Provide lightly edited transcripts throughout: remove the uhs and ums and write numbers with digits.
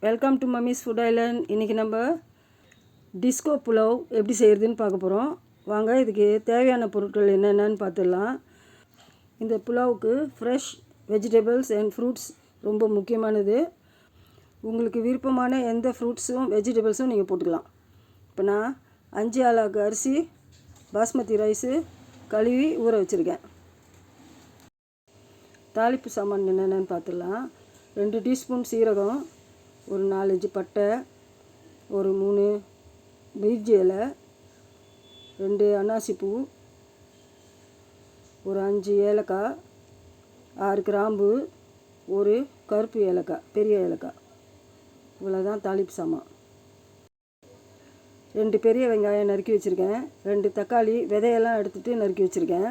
Welcome to mummy's food Island. இன்றைக்கி நம்ம disco pulao எப்படி செய்கிறதுன்னு பார்க்க போகிறோம். வாங்க, இதுக்கு தேவையான பொருட்கள் என்னென்னு பார்த்துடலாம். இந்த புலாவுக்கு ஃப்ரெஷ் வெஜிடபிள்ஸ் அண்ட் ஃப்ரூட்ஸ் ரொம்ப முக்கியமானது. உங்களுக்கு விருப்பமான எந்த ஃப்ரூட்ஸும் வெஜிடபிள்ஸும் நீங்கள் போட்டுக்கலாம். இப்போ நான் 5 ஆளாக்கு அரிசி பாஸ்மதி ரைஸு கழுவி ஊற வச்சுருக்கேன். தாளிப்பு சாமான் என்னென்னு பார்த்துடலாம். 2 டீஸ்பூன் சீரகம், ஒரு 4-5 பட்டை, ஒரு 3 பிரிஞ்சி இலை, 2 அன்னாசிப்பூ, ஒரு 5 ஏலக்காய், 6 கிராம்பு, ஒரு கருப்பு ஏலக்காய், பெரிய ஏலக்காய். இவ்வளோதான் தாளிப்பு சாமான். 2 பெரிய வெங்காயம் நறுக்கி வச்சுருக்கேன். 2 தக்காளி விதையெல்லாம் எடுத்துகிட்டு நறுக்கி வச்சுருக்கேன்.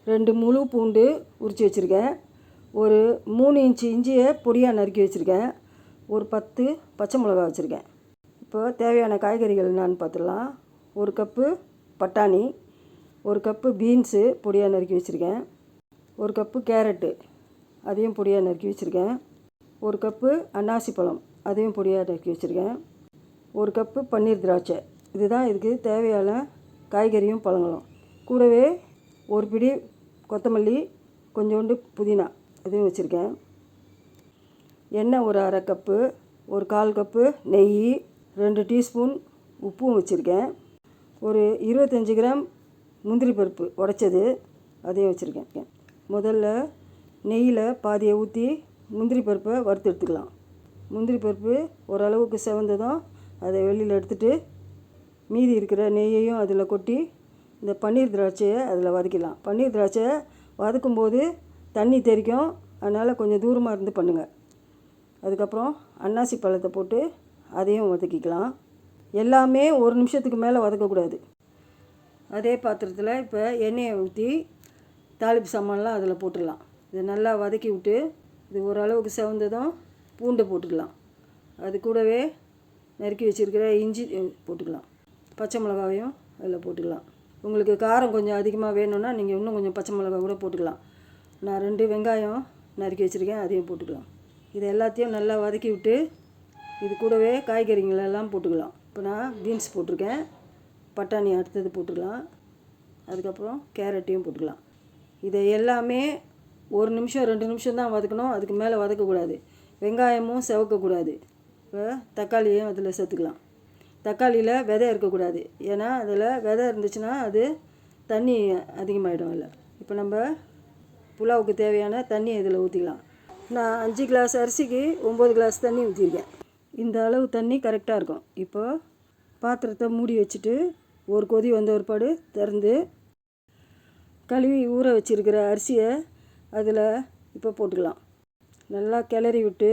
2 முழு பூண்டு உரித்து வச்சுருக்கேன். ஒரு 3 இன்ச்சு இஞ்சியை பொடியாக நறுக்கி வச்சுருக்கேன். ஒரு 10 பச்சை மிளகா வச்சுருக்கேன். இப்போ தேவையான காய்கறிகள் என்னான்னு பார்த்துடலாம். 1 கப்பு பட்டாணி, 1 கப்பு பீன்ஸு பொடியாக நறுக்கி வச்சுருக்கேன். 1 கப்பு கேரட்டு, அதையும் பொடியாக நறுக்கி வச்சுருக்கேன். 1 கப்பு அன்னாசி பழம், அதையும் பொடியாக நறுக்கி வச்சுருக்கேன். 1 கப்பு பன்னீர் திராட்சை. இதுதான் இதுக்கு தேவையான காய்கறியும் பழங்களும். கூடவே ஒரு பிடி கொத்தமல்லி, கொஞ்சோண்டு புதினா, அதையும் வச்சுருக்கேன். எண்ணெய் ஒரு 1/2 கப்பு, ஒரு 1/4 கப்பு நெய், 2 டீஸ்பூன் உப்பும் வச்சுருக்கேன். ஒரு 25 கிராம் முந்திரி பருப்பு உடைச்சது, அதையும் வச்சுருக்கேன். முதல்ல நெய்யில் பாதியை ஊற்றி முந்திரி பருப்பை வறுத்து எடுத்துக்கலாம். முந்திரி பருப்பு ஓரளவுக்கு செவந்ததும் அதை வெளியில் எடுத்துகிட்டு மீதி இருக்கிற நெய்யையும் அதில் கொட்டி இந்த பன்னீர் திராட்சையை அதில் வதக்கிடலாம். பன்னீர் திராட்சையை வதக்கும்போது தண்ணி தெறிக்கும், அதனால் கொஞ்சம் தூரமாக இருந்து பண்ணுங்கள். அதுக்கப்புறம் அன்னாசி பழத்தை போட்டு அதையும் வதக்கிக்கலாம். எல்லாமே 1 நிமிஷத்துக்கு மேலே வதக்கக்கூடாது. அதே பாத்திரத்தில் இப்போ எண்ணெயை ஊற்றி தாளிப்பு சாமான்லாம் அதில் போட்டுடலாம். இதை நல்லா வதக்கி விட்டு இது ஓரளவுக்கு செவந்ததும் பூண்டை போட்டுக்கலாம். அது கூடவே நறுக்கி வச்சுருக்கிற இஞ்சி போட்டுக்கலாம். பச்சை மிளகாவையும் அதில் போட்டுக்கலாம். உங்களுக்கு காரம் கொஞ்சம் அதிகமாக வேணும்னா நீங்கள் இன்னும் கொஞ்சம் பச்சை மிளகா கூட போட்டுக்கலாம். நான் 2 வெங்காயம் நறுக்கி வச்சுருக்கேன், அதையும் போட்டுக்கலாம். இது எல்லாத்தையும் நல்லா வதக்கி விட்டு இது கூடவே காய்கறிங்களெல்லாம் போட்டுக்கலாம். இப்போ நான் பீன்ஸ் போட்டிருக்கேன், பட்டாணி அடுத்தது போட்டுக்கலாம், அதுக்கப்புறம் கேரட்டையும் போட்டுக்கலாம். இதை எல்லாமே 1 நிமிஷம் 2 நிமிஷம் தான் வதக்கணும், அதுக்கு மேலே வதக்கக்கூடாது. வெங்காயமும் செவக்கக்கூடாது. இப்போ தக்காளியும் அதில் சேர்த்துக்கலாம். தக்காளியில் விதை இருக்கக்கூடாது, ஏன்னா அதில் விதை இருந்துச்சுன்னா அது தண்ணி அதிகமாகிடும். இல்லை, இப்போ நம்ம புலாவுக்கு தேவையான தண்ணியை இதில் ஊற்றிக்கலாம். நான் 5 கிளாஸ் அரிசிக்கு 9 கிளாஸ் தண்ணி ஊற்றிருக்கேன். இந்த அளவு தண்ணி கரெக்டாக இருக்கும். இப்போ பாத்திரத்தை மூடி வச்சுட்டு ஒரு கொதி வந்த ஒருபாடு திறந்து கழுவி ஊற வச்சுருக்கிற அரிசியை அதில் இப்போ போட்டுக்கலாம். நல்லா கிளறி விட்டு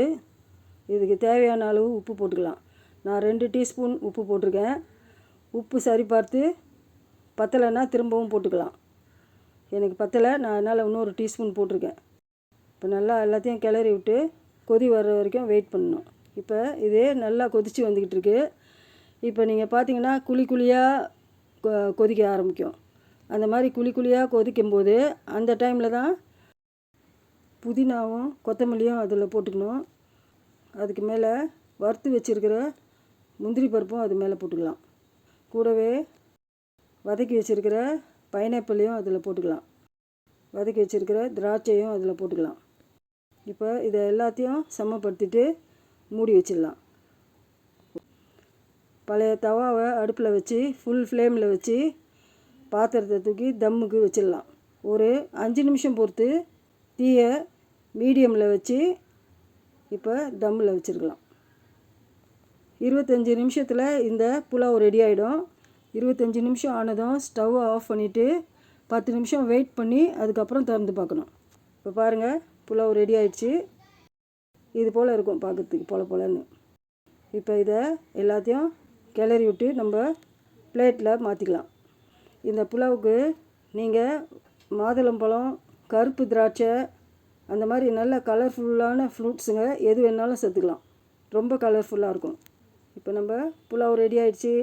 இதுக்கு தேவையான அளவு உப்பு போட்டுக்கலாம். நான் 2 டீஸ்பூன் உப்பு போட்டிருக்கேன். உப்பு சரி பார்த்து பத்தலைன்னா திரும்பவும் போட்டுக்கலாம். எனக்கு பத்தலை, நான் அதனால் இன்னொரு டீஸ்பூன் போட்டிருக்கேன். இப்போ நல்லா எல்லாத்தையும் கிளறி விட்டு கொதி வர்ற வரைக்கும் வெயிட் பண்ணணும். இப்போ இதே நல்லா கொதித்து வந்துக்கிட்டு இருக்கு. இப்போ நீங்கள் பார்த்தீங்கன்னா குழி குழியாக கொதிக்க ஆரம்பிக்கும். அந்த மாதிரி குழி குழியாக கொதிக்கும்போது அந்த டைமில் தான் புதினாவும் கொத்தமல்லியும் அதில் போட்டுக்கணும். அதுக்கு மேலே வறுத்து வச்சுருக்கிற முந்திரி பருப்பும் அது மேலே போட்டுக்கலாம். கூடவே வதக்கி வச்சுருக்கிற பைனாப்பிளையும் அதில் போட்டுக்கலாம். வதக்கி வச்சுருக்கிற திராட்சையும் அதில் போட்டுக்கலாம். இப்போ இதை எல்லாத்தையும் சமப்படுத்திட்டு மூடி வச்சிடலாம். பழைய தவாவை அடுப்பில் வச்சு ஃபுல் ஃப்ளேமில் வச்சு பாத்திரத்தை தூக்கி தம்முக்கு வச்சிடலாம். ஒரு 5 நிமிஷம் பொறுத்து தீயை மீடியமில் வச்சு இப்போ தம்மில் வச்சுருக்கலாம். 25 நிமிஷத்தில் இந்த புலாவ் ரெடி ஆகிடும். 25 நிமிஷம் ஆனதும் ஸ்டவ்வை ஆஃப் பண்ணிவிட்டு 10 நிமிஷம் வெயிட் பண்ணி அதுக்கப்புறம் திறந்து பார்க்கணும். இப்போ பாருங்கள், புலாவ் ரெடி ஆகிடுச்சு. இது போல் இருக்கும் பார்க்குறதுக்கு, போலன்னு. இப்போ இதை எல்லாத்தையும் கிளறி விட்டு நம்ம பிளேட்டில் மாற்றிக்கலாம். இந்த புலாவுக்கு நீங்கள் மாதுளம்பழம், கருப்பு திராட்சை, அந்த மாதிரி நல்ல கலர்ஃபுல்லான ஃப்ரூட்ஸுங்க எது வேணாலும் சேர்த்துக்கலாம். ரொம்ப கலர்ஃபுல்லாக இருக்கும். இப்போ நம்ம புலாவ் ரெடி ஆகிடுச்சு.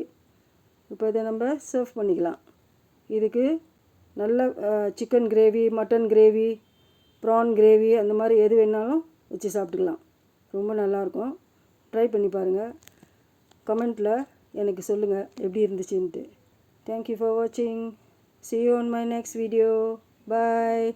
இப்போ இதை நம்ம சர்வ் பண்ணிக்கலாம். இதுக்கு நல்ல chicken gravy, mutton gravy, prawn gravy, அந்த மாதிரி எது வேணாலும் வச்சு சாப்பிட்டுக்கலாம். ரொம்ப நல்லாயிருக்கும். ட்ரை பண்ணி பாருங்கள். கமெண்ட்டில் எனக்கு சொல்லுங்கள் எப்படி இருந்துச்சுன்ட்டு. தேங்க்யூ ஃபார் வாட்சிங். See you on my next video. Bye.